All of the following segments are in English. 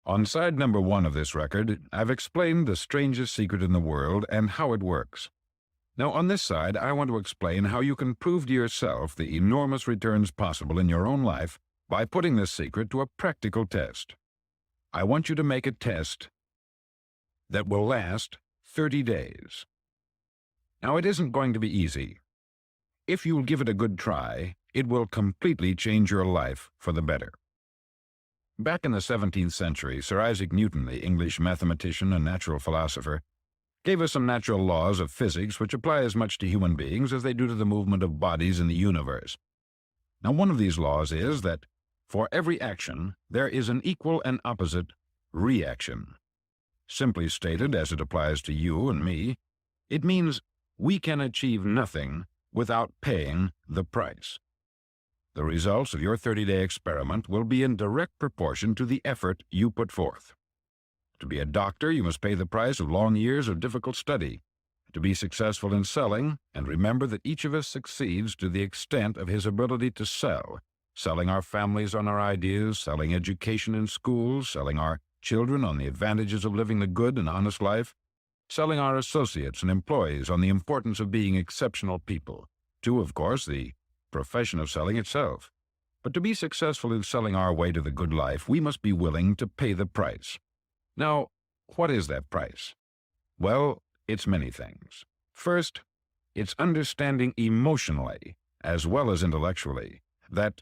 On side number 1 of this record, I've explained the strangest secret in the world and how it works. Now, on this side, I want to explain how you can prove to yourself the enormous returns possible in your own life by putting this secret to a practical test. I want you to make a test that will last 30 days. Now, it isn't going to be easy. If you'll give it a good try, it will completely change your life for the better. Back in the 17th century, Sir Isaac Newton, the English mathematician and natural philosopher, gave us some natural laws of physics which apply as much to human beings as they do to the movement of bodies in the universe. Now, one of these laws is that for every action, there is an equal and opposite reaction. Simply stated, as it applies to you and me, it means we can achieve nothing without paying the price. The results of your 30-day experiment will be in direct proportion to the effort you put forth. To be a doctor, you must pay the price of long years of difficult study. To be successful in selling, and remember that each of us succeeds to the extent of his ability to sell, selling our families on our ideas, selling education in schools, selling our children on the advantages of living the good and honest life, selling our associates and employees on the importance of being exceptional people, to, of course, the profession of selling itself. But to be successful in selling our way to the good life, we must be willing to pay the price. Now, what is that price? Well, it's many things. First, it's understanding emotionally, as well as intellectually, that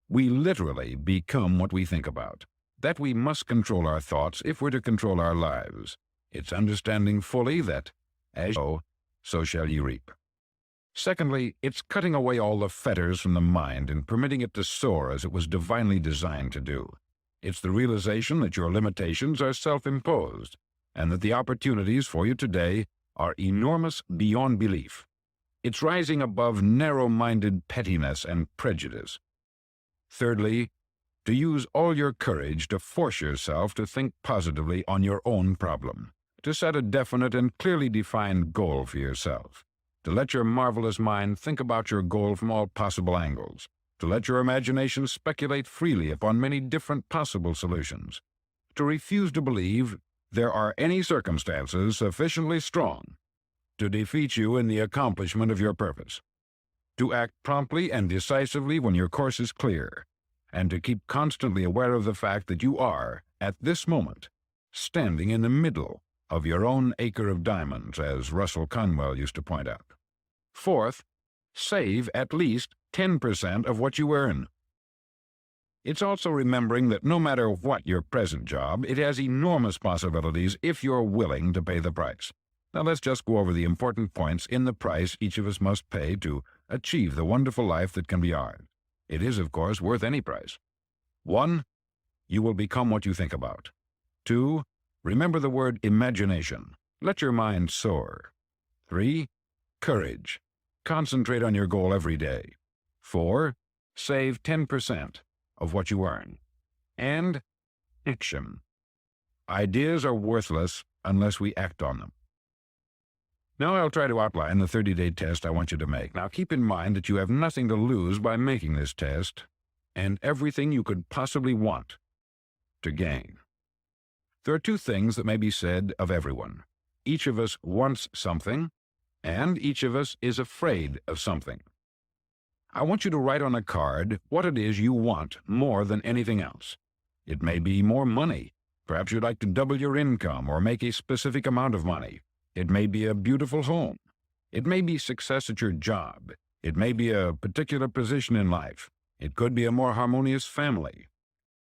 we literally become what we think about, that we must control our thoughts if we're to control our lives. It's understanding fully that, as you sow, so shall you reap. Secondly, it's cutting away all the fetters from the mind and permitting it to soar as it was divinely designed to do. It's the realization that your limitations are self-imposed, and that the opportunities for you today are enormous beyond belief. It's rising above narrow-minded pettiness and prejudice. Thirdly, to use all your courage to force yourself to think positively on your own problem, to set a definite and clearly defined goal for yourself, to let your marvelous mind think about your goal from all possible angles, to let your imagination speculate freely upon many different possible solutions, to refuse to believe there are any circumstances sufficiently strong to defeat you in the accomplishment of your purpose, to act promptly and decisively when your course is clear, and to keep constantly aware of the fact that you are, at this moment, standing in the middle of your own acre of diamonds, as Russell Conwell used to point out. Fourth, save at least 10% of what you earn. It's also remembering that no matter what your present job, it has enormous possibilities if you're willing to pay the price. Now let's just go over the important points in the price each of us must pay to achieve the wonderful life that can be ours. It is, of course, worth any price. 1. You will become what you think about. 2. Remember the word imagination. Let your mind soar. 3. Courage. Concentrate on your goal every day. 4. Save 10% of what you earn. And action. Ideas are worthless unless we act on them. Now I'll try to outline the 30-day test I want you to make. Now keep in mind that you have nothing to lose by making this test, and everything you could possibly want to gain. There are 2 things that may be said of everyone. Each of us wants something, and each of us is afraid of something. I want you to write on a card what it is you want more than anything else. It may be more money. Perhaps you'd like to double your income or make a specific amount of money. It may be a beautiful home. It may be success at your job. It may be a particular position in life. It could be a more harmonious family.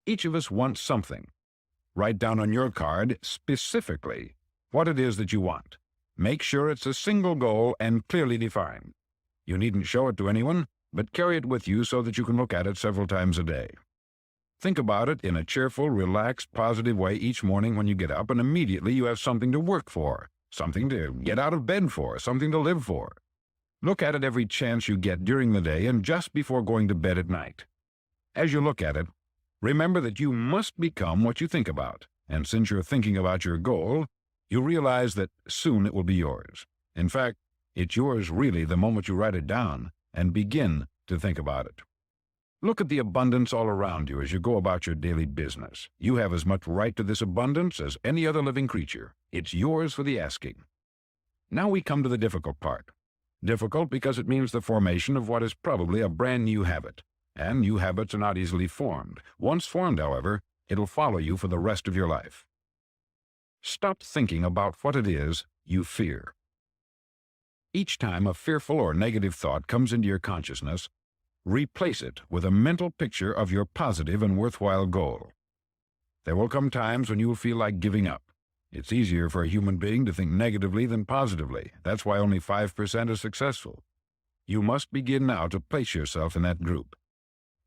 Each of us wants something. Write down on your card specifically what it is that you want. Make sure it's a single goal and clearly defined. You needn't show it to anyone, but carry it with you so that you can look at it several times a day. Think about it in a cheerful, relaxed, positive way each morning when you get up, and immediately you have something to work for, something to get out of bed for, something to live for. Look at it every chance you get during the day and just before going to bed at night. As you look at it, remember that you must become what you think about, and since you're thinking about your goal, you realize that soon it will be yours. In fact, it's yours really the moment you write it down and begin to think about it. Look at the abundance all around you as you go about your daily business. You have as much right to this abundance as any other living creature. It's yours for the asking. Now we come to the difficult part. Difficult because it means the formation of what is probably a brand new habit. And new habits are not easily formed. Once formed, however, it'll follow you for the rest of your life. Stop thinking about what it is you fear. Each time a fearful or negative thought comes into your consciousness, replace it with a mental picture of your positive and worthwhile goal. There will come times when you will feel like giving up. It's easier for a human being to think negatively than positively. That's why only 5% are successful. You must begin now to place yourself in that group.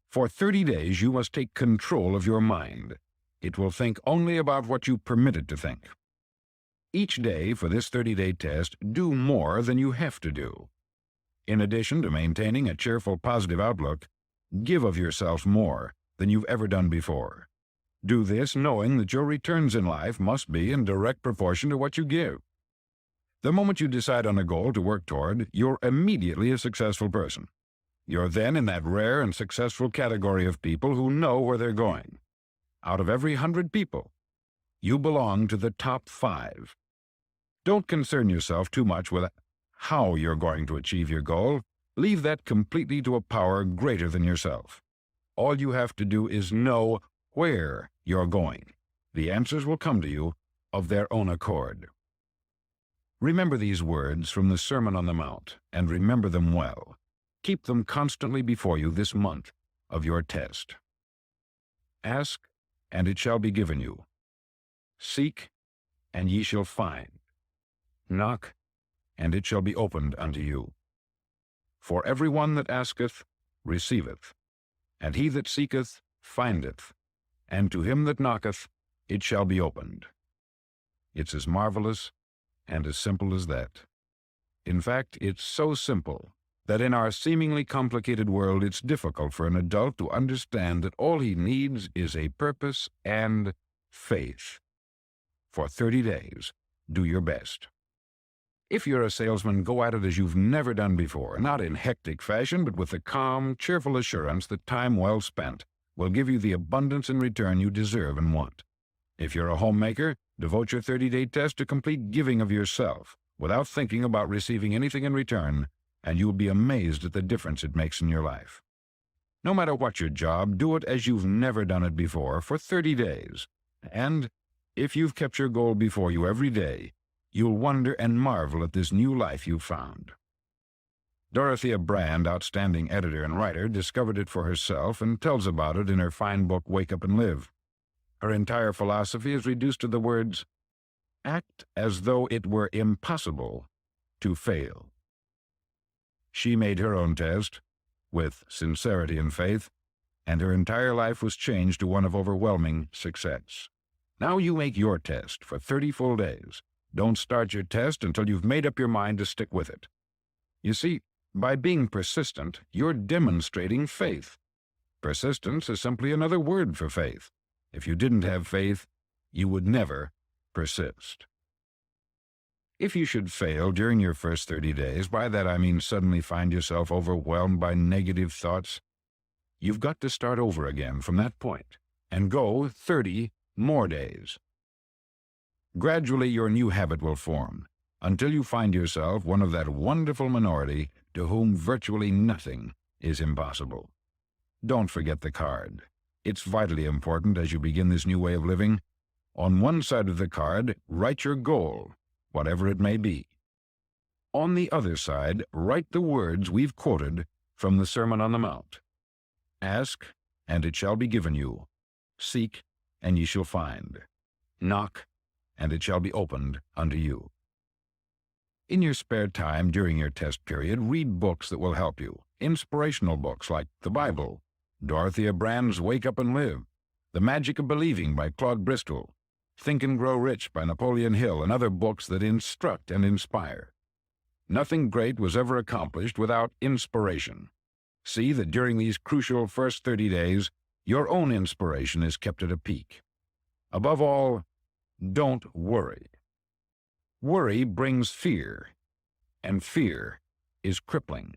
For 30 days, you must take control of your mind. It will think only about what you permit it to think. Each day for this 30-day test, do more than you have to do. In addition to maintaining a cheerful, positive outlook, give of yourself more than you've ever done before. Do this knowing that your returns in life must be in direct proportion to what you give. The moment you decide on a goal to work toward, you're immediately a successful person. You're then in that rare and successful category of people who know where they're going. Out of every 100 people, you belong to the top 5. Don't concern yourself too much with how you're going to achieve your goal. Leave that completely to a power greater than yourself. All you have to do is know where you're going. The answers will come to you of their own accord. Remember these words from the Sermon on the Mount, and remember them well. Keep them constantly before you this month of your test. Ask, and it shall be given you. Seek, and ye shall find. Knock, and it shall be opened unto you. For every one that asketh receiveth, and he that seeketh findeth, and to him that knocketh it shall be opened. It's as marvelous and as simple as that. In fact, it's so simple that in our seemingly complicated world it's difficult for an adult to understand that all he needs is a purpose and faith. For 30 days, do your best. If you're a salesman, go at it as you've never done before, not in hectic fashion, but with the calm, cheerful assurance that time well spent will give you the abundance in return you deserve and want. If you're a homemaker, devote your 30-day test to complete giving of yourself without thinking about receiving anything in return, and you'll be amazed at the difference it makes in your life. No matter what your job, do it as you've never done it before for 30 days. And if you've kept your goal before you every day, you'll wonder and marvel at this new life you've found. Dorothea Brand, outstanding editor and writer, discovered it for herself and tells about it in her fine book, Wake Up and Live. Her entire philosophy is reduced to the words, act as though it were impossible to fail. She made her own test with sincerity and faith, and her entire life was changed to one of overwhelming success. Now you make your test for 30 full days. Don't start your test until you've made up your mind to stick with it. You see, by being persistent, you're demonstrating faith. Persistence is simply another word for faith. If you didn't have faith, you would never persist. If you should fail during your first 30 days, by that I mean suddenly find yourself overwhelmed by negative thoughts, you've got to start over again from that point and go 30 more days. Gradually, your new habit will form until you find yourself one of that wonderful minority to whom virtually nothing is impossible. Don't forget the card. It's vitally important as you begin this new way of living. On one side of the card, write your goal, whatever it may be. On the other side, write the words we've quoted from the Sermon on the Mount. Ask, and it shall be given you. Seek, and ye shall find. Knock, and it shall be opened unto you. In your spare time during your test period, read books that will help you. Inspirational books like the Bible, Dorothea Brand's Wake Up and Live, The Magic of Believing by Claude Bristol, Think and Grow Rich by Napoleon Hill, and other books that instruct and inspire. Nothing great was ever accomplished without inspiration. See that during these crucial first 30 days, your own inspiration is kept at a peak. Above all, don't worry. Worry brings fear, and fear is crippling.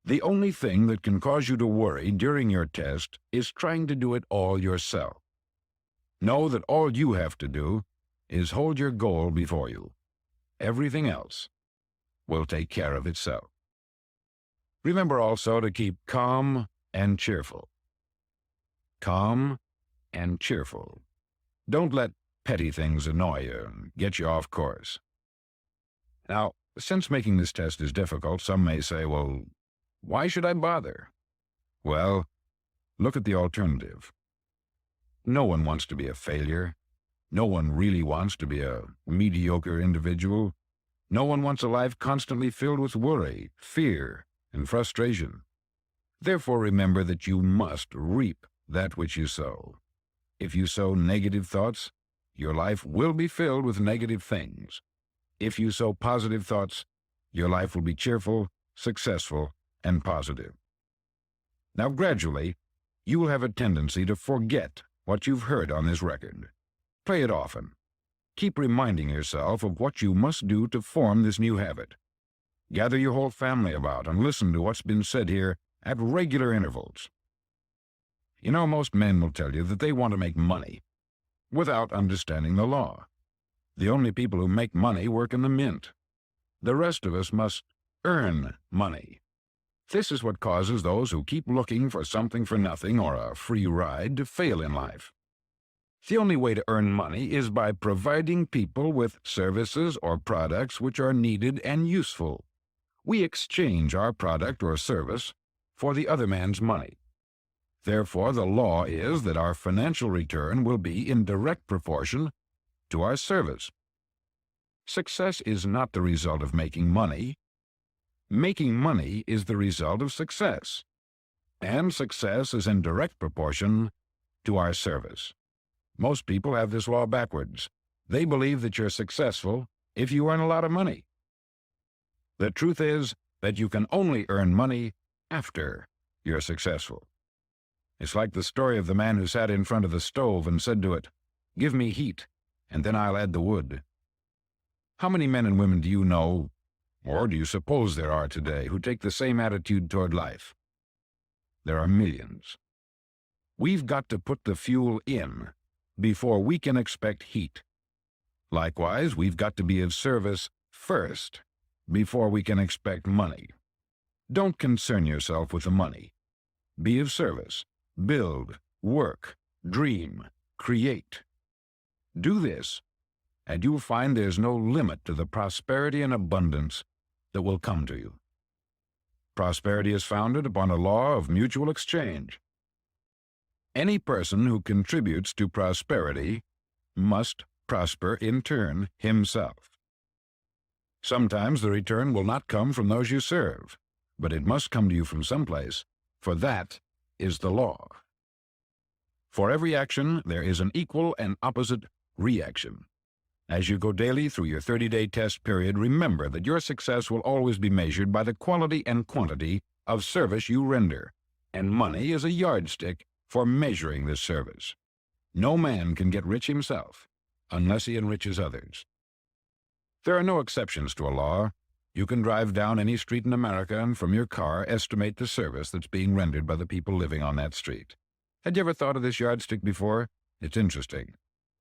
The only thing that can cause you to worry during your test is trying to do it all yourself. Know that all you have to do is hold your goal before you. Everything else will take care of itself. Remember also to keep calm and cheerful. Calm and cheerful. Don't let petty things annoy you and get you off course. Now, since making this test is difficult, some may say, well, why should I bother? Well, look at the alternative. No one wants to be a failure. No one really wants to be a mediocre individual. No one wants a life constantly filled with worry, fear, and frustration. Therefore, remember that you must reap that which you sow. If you sow negative thoughts, your life will be filled with negative things. If you sow positive thoughts, your life will be cheerful, successful, and positive. Now, gradually, you will have a tendency to forget what you've heard on this record. Play it often. Keep reminding yourself of what you must do to form this new habit. Gather your whole family about and listen to what's been said here at regular intervals. You know, most men will tell you that they want to make money without understanding the law. The only people who make money work in the mint. The rest of us must earn money. This is what causes those who keep looking for something for nothing or a free ride to fail in life. The only way to earn money is by providing people with services or products which are needed and useful. We exchange our product or service for the other man's money. Therefore, the law is that our financial return will be in direct proportion to our service. Success is not the result of making money. Making money is the result of success, and success is in direct proportion to our service. Most people have this law backwards. They believe that you're successful if you earn a lot of money. The truth is that you can only earn money after you're successful. It's like the story of the man who sat in front of the stove and said to it, "Give me heat, and then I'll add the wood." How many men and women do you know, or do you suppose there are today, who take the same attitude toward life? There are millions. We've got to put the fuel in before we can expect heat. Likewise, we've got to be of service first before we can expect money. Don't concern yourself with the money. Be of service. Build, work, dream, create. Do this, and you'll find there's no limit to the prosperity and abundance that will come to you. Prosperity is founded upon a law of mutual exchange. Any person who contributes to prosperity must prosper in turn himself. Sometimes the return will not come from those you serve, but it must come to you from someplace, for that is the law. For every action, there is an equal and opposite reaction. As you go daily through your 30-day test period, remember that your success will always be measured by the quality and quantity of service you render, and money is a yardstick for measuring this service. No man can get rich himself unless he enriches others. There are no exceptions to a law. You can drive down any street in America and from your car estimate the service that's being rendered by the people living on that street. Had you ever thought of this yardstick before? It's interesting.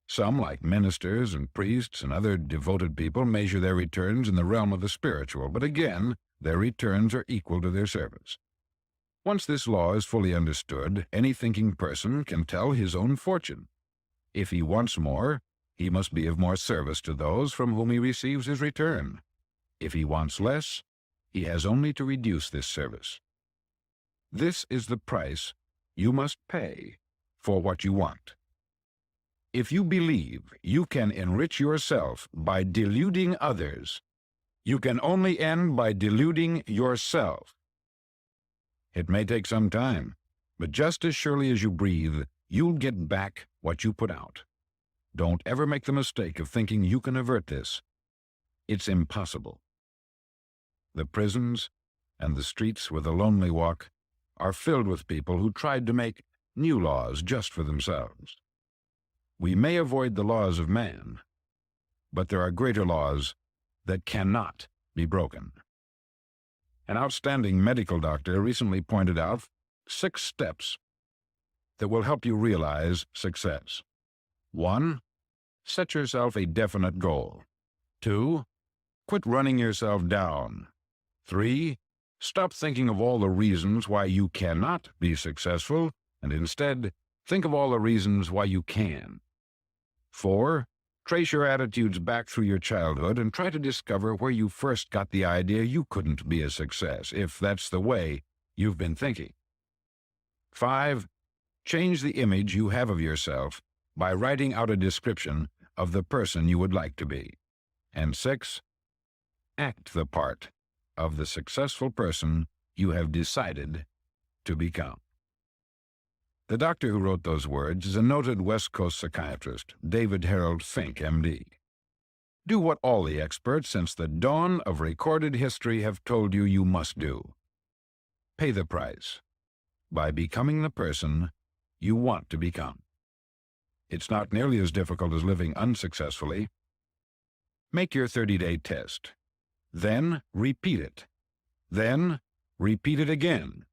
Some, like ministers and priests and other devoted people, measure their returns in the realm of the spiritual, but again, their returns are equal to their service. Once this law is fully understood, any thinking person can tell his own fortune. If he wants more, he must be of more service to those from whom he receives his return. If he wants less, he has only to reduce this service. This is the price you must pay for what you want. If you believe you can enrich yourself by deluding others, you can only end by deluding yourself. It may take some time, but just as surely as you breathe, you'll get back what you put out. Don't ever make the mistake of thinking you can avert this. It's impossible. The prisons and the streets where the lonely walk are filled with people who tried to make new laws just for themselves. We may avoid the laws of man, but there are greater laws that cannot be broken. An outstanding medical doctor recently pointed out 6 steps that will help you realize success. 1. Set yourself a definite goal. 2. Quit running yourself down. 3. Stop thinking of all the reasons why you cannot be successful, and instead, think of all the reasons why you can. 4. Trace your attitudes back through your childhood and try to discover where you first got the idea you couldn't be a success, if that's the way you've been thinking. 5. Change the image you have of yourself by writing out a description of the person you would like to be. And 6. Act the part of the successful person you have decided to become. The doctor who wrote those words is a noted West Coast psychiatrist, David Harold Fink, M.D. Do what all the experts since the dawn of recorded history have told you you must do. Pay the price by becoming the person you want to become. It's not nearly as difficult as living unsuccessfully. Make your 30-day test. Then repeat it. Then repeat it again.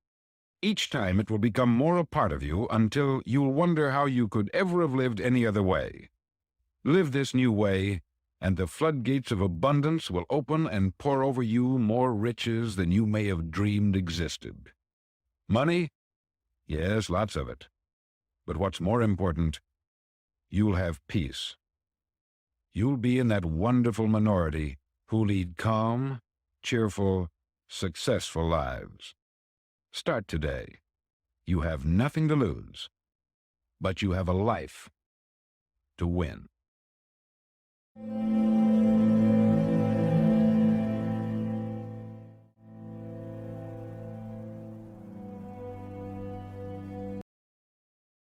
Each time it will become more a part of you until you'll wonder how you could ever have lived any other way. Live this new way, and the floodgates of abundance will open and pour over you more riches than you may have dreamed existed. Money? Yes, lots of it. But what's more important, you'll have peace. You'll be in that wonderful minority who lead calm, cheerful, successful lives. Start today. You have nothing to lose, but you have a life to win.